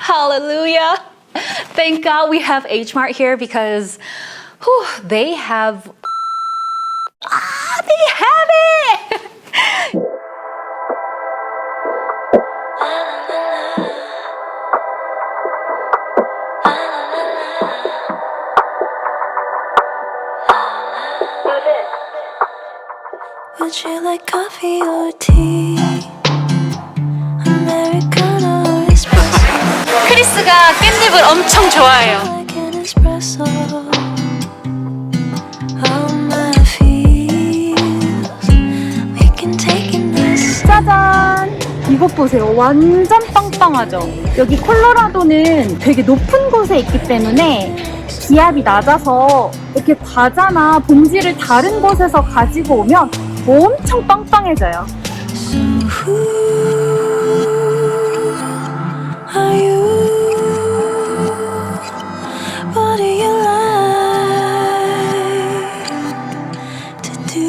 Hallelujah. Thank God we have H Mart here because they have it. Would you like coffee or tea? Americano or espresso? 크리스가 깻잎을 엄청 좋아해요. Like an espresso. All my feels we can take in this. 짜잔! 이것 보세요. 완전 빵빵하죠? 여기 콜로라도는 되게 높은 곳에 있기 때문에 기압이 낮아서 이렇게 과자나 봉지를 다른 곳에서 가지고 오면 엄청 빵빵해져요. So who are you? What do you like to do?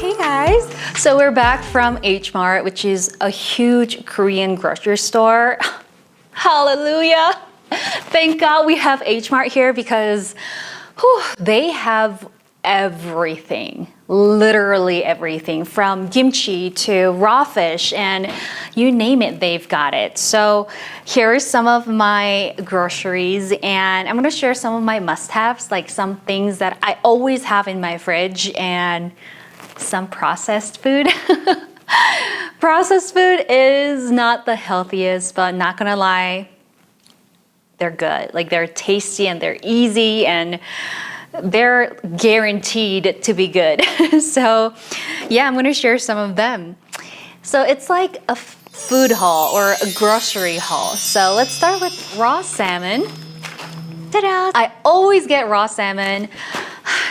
Hey guys! So we're back from H Mart, which is a huge Korean grocery store. Hallelujah! Thank God we have H Mart here because they have everything, literally everything, from kimchi to raw fish and you name it, they've got it. So here's some of my groceries and I'm gonna share some of my must-haves, like some things that I always have in my fridge and some processed food. Processed food is not the healthiest, but not gonna lie, they're good. Like they're tasty and they're easy and they're guaranteed to be good. So yeah, I'm gonna share some of them. So it's like a food haul or a grocery haul. So let's start with raw salmon. Ta-da! I always get raw salmon.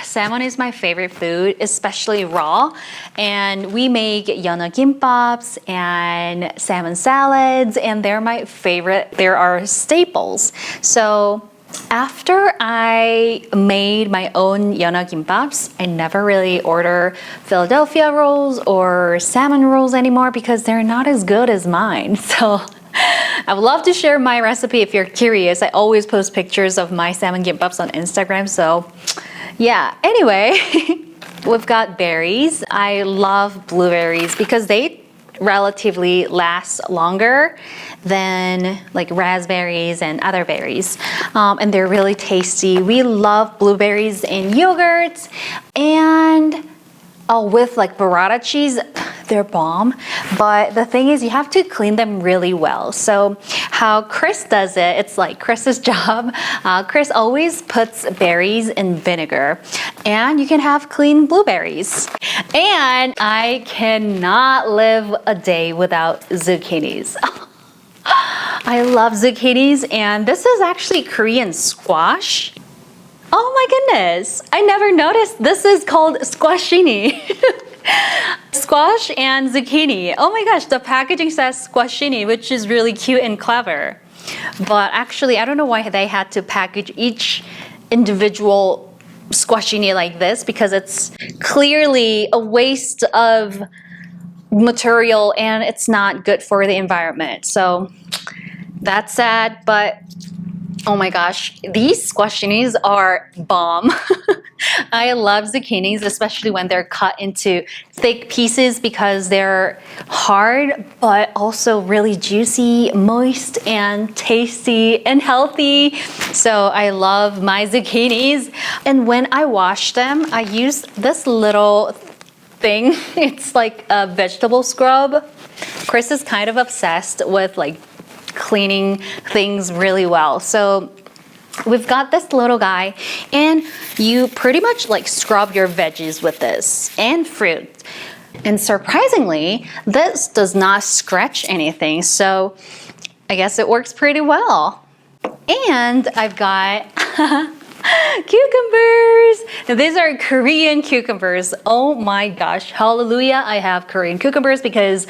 Salmon is my favorite food, especially raw. And we make yeona gimbaps and salmon salads, and they're my favorite. They are staples. So after I made my own yeona gimbaps, I never really order Philadelphia rolls or salmon rolls anymore because they're not as good as mine. So I would love to share my recipe if you're curious. I always post pictures of my salmon gimbaps on Instagram. So yeah, anyway, we've got berries. I love blueberries because they relatively last longer than like raspberries and other berries. And they're really tasty. We love blueberries in yogurts and with like burrata cheese, they're bomb. But the thing is you have to clean them really well. So how Chris does it, it's like Chris's job. Chris always puts berries in vinegar and you can have clean blueberries. And I cannot live a day without zucchinis. I love zucchinis and this is actually Korean squash. Oh my goodness, I never noticed this is called squashini. Squash and zucchini. Oh my gosh, the packaging says squashini, which is really cute and clever. But actually, I don't know why they had to package each individual squashini like this because it's clearly a waste of material and it's not good for the environment. So that's sad, but oh my gosh, these squashinis are bomb. I love zucchinis, especially when they're cut into thick pieces because they're hard, but also really juicy, moist, and tasty and healthy. So I love my zucchinis. And when I wash them, I use this little thing. It's like a vegetable scrub. Chris is kind of obsessed with like cleaning things really well. So we've got this little guy and you pretty much like scrub your veggies with this and fruit. And surprisingly, this does not scratch anything. So I guess it works pretty well. And I've got cucumbers. Now these are Korean cucumbers. Oh my gosh, hallelujah. I have Korean cucumbers because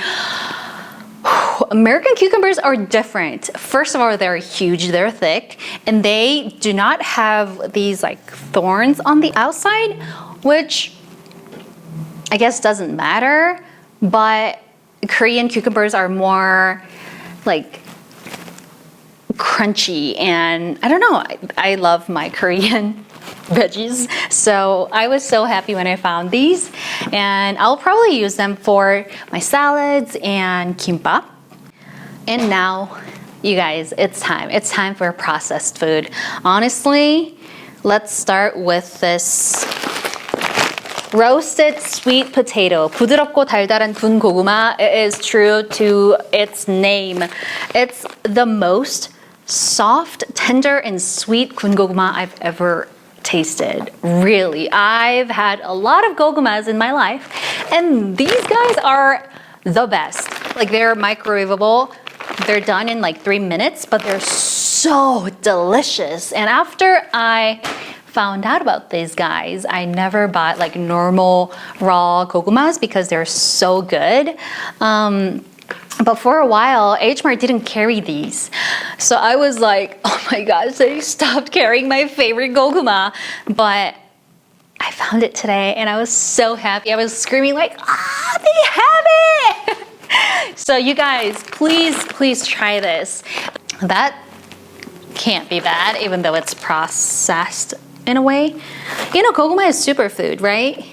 American cucumbers are different. First of all, they're huge, they're thick, and they do not have these like thorns on the outside, which I guess doesn't matter, but Korean cucumbers are more like crunchy, and I don't know, I love my Korean veggies. So I was so happy when I found these, and I'll probably use them for my salads and kimbap. And now, you guys, it's time. It's time for processed food. Honestly, let's start with this roasted sweet potato. 부드럽고 달달한 군 고구마. It is true to its name. It's the most soft, tender, and sweet 군 고구마 I've ever tasted. Really. I've had a lot of gogumas in my life, and these guys are the best. Like, they're microwavable. They're done in like 3 minutes, but they're so delicious. And after I found out about these guys, I never bought like normal raw gogumas because they're so good. But for a while, H Mart didn't carry these. So I was like, oh my gosh, they stopped carrying my favorite goguma. But I found it today and I was so happy. I was screaming like, they have it! So you guys, please try this. That can't be bad, even though it's processed in a way. You know, goguma is superfood, right?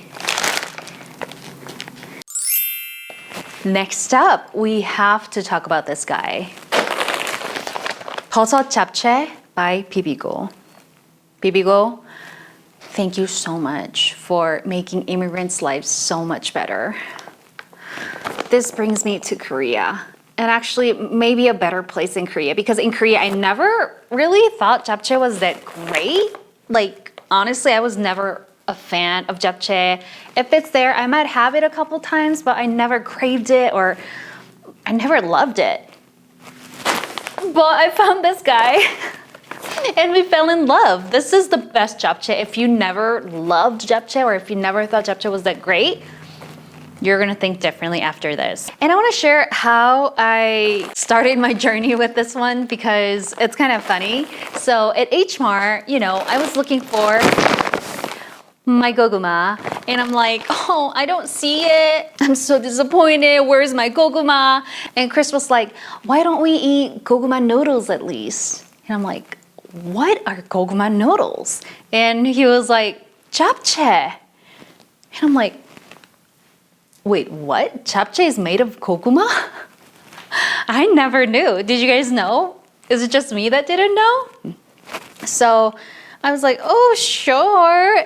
Next up, we have to talk about this guy. 버섯 Japchae by Bibigo. Bibigo, thank you so much for making immigrants' lives so much better. This brings me to Korea. And actually, maybe a better place in Korea, because in Korea, I never really thought Japchae was that great. Like, honestly, I was never a fan of Japchae. If it's there, I might have it a couple times, but I never craved it or I never loved it. But I found this guy and we fell in love. This is the best Japchae. If you never loved Japchae or if you never thought Japchae was that great, you're gonna think differently after this. And I wanna share how I started my journey with this one because it's kind of funny. So at H Mart, you know, I was looking for my goguma and I'm like, oh, I don't see it. I'm so disappointed. Where's my goguma? And Chris was like, why don't we eat goguma noodles at least? And I'm like, what are goguma noodles? And he was like, Japchae. And I'm like, wait, what? Japchae is made of goguma? I never knew. Did you guys know? Is it just me that didn't know? So I was like, oh, sure.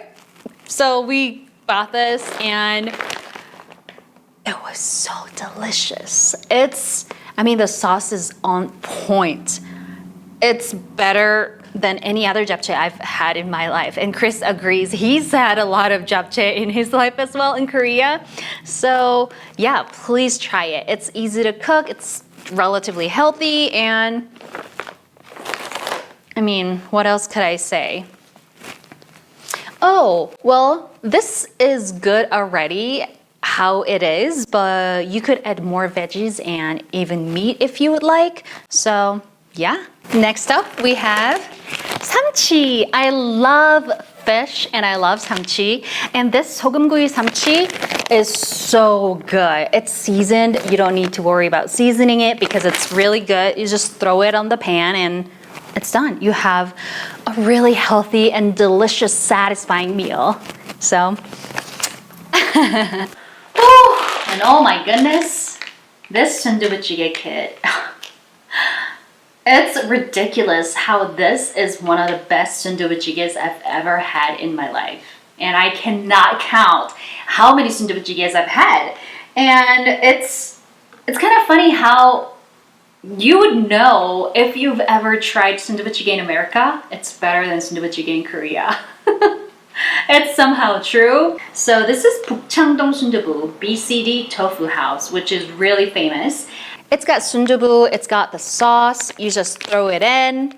So we bought this and it was so delicious. The sauce is on point. It's better than any other Japchae I've had in my life. And Chris agrees. He's had a lot of Japchae in his life as well in Korea. So yeah, please try it. It's easy to cook. It's relatively healthy. And what else could I say? Oh, well, this is good already how it is, but you could add more veggies and even meat if you would like. So yeah. Next up, we have samchi. I love fish and I love samchi. And this 소금구이 samchi is so good. It's seasoned. You don't need to worry about seasoning it because it's really good. You just throw it on the pan and it's done. You have a really healthy and delicious, satisfying meal. So, and oh my goodness, this sundubujigae kit. It's ridiculous how this is one of the best sundubujigaes I've ever had in my life. And I cannot count how many sundubujigaes I've had. And it's kind of funny how you would know if you've ever tried sundubujigae in America, it's better than sundubujigae in Korea. It's somehow true. So this is Bukchangdong Sundubu BCD Tofu House, which is really famous. It's got sundubu, it's got the sauce, you just throw it in,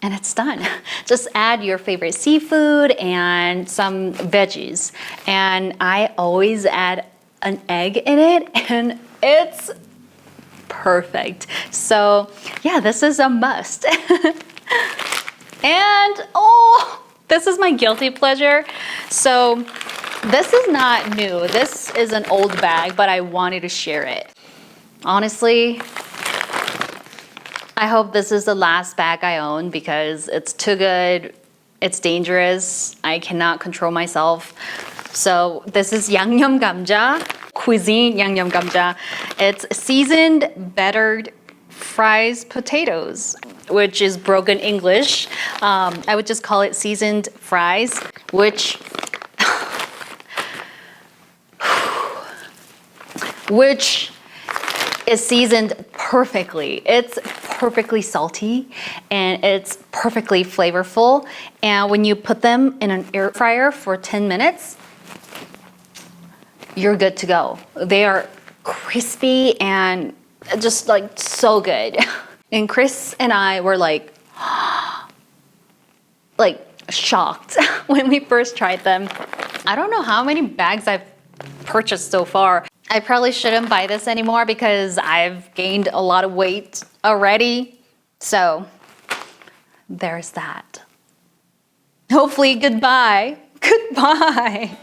and it's done. Just add your favorite seafood and some veggies. And I always add an egg in it, and it's perfect. So yeah, this is a must. And this is my guilty pleasure. So This is not new. This is an old bag, but I wanted to share it. Honestly, I hope this is the last bag I own because it's too good. It's dangerous. I cannot control myself. So this is 양념 감자, cuisine 양념 감자. It's seasoned, battered fries potatoes, which is broken English. I would just call it seasoned fries, which is seasoned perfectly. It's perfectly salty and it's perfectly flavorful. And when you put them in an air fryer for 10 minutes, you're good to go. They are crispy and just like so good. And Chris and I were like shocked when we first tried them. I don't know how many bags I've purchased so far. I probably shouldn't buy this anymore because I've gained a lot of weight already. So there's that. Hopefully, goodbye. Goodbye.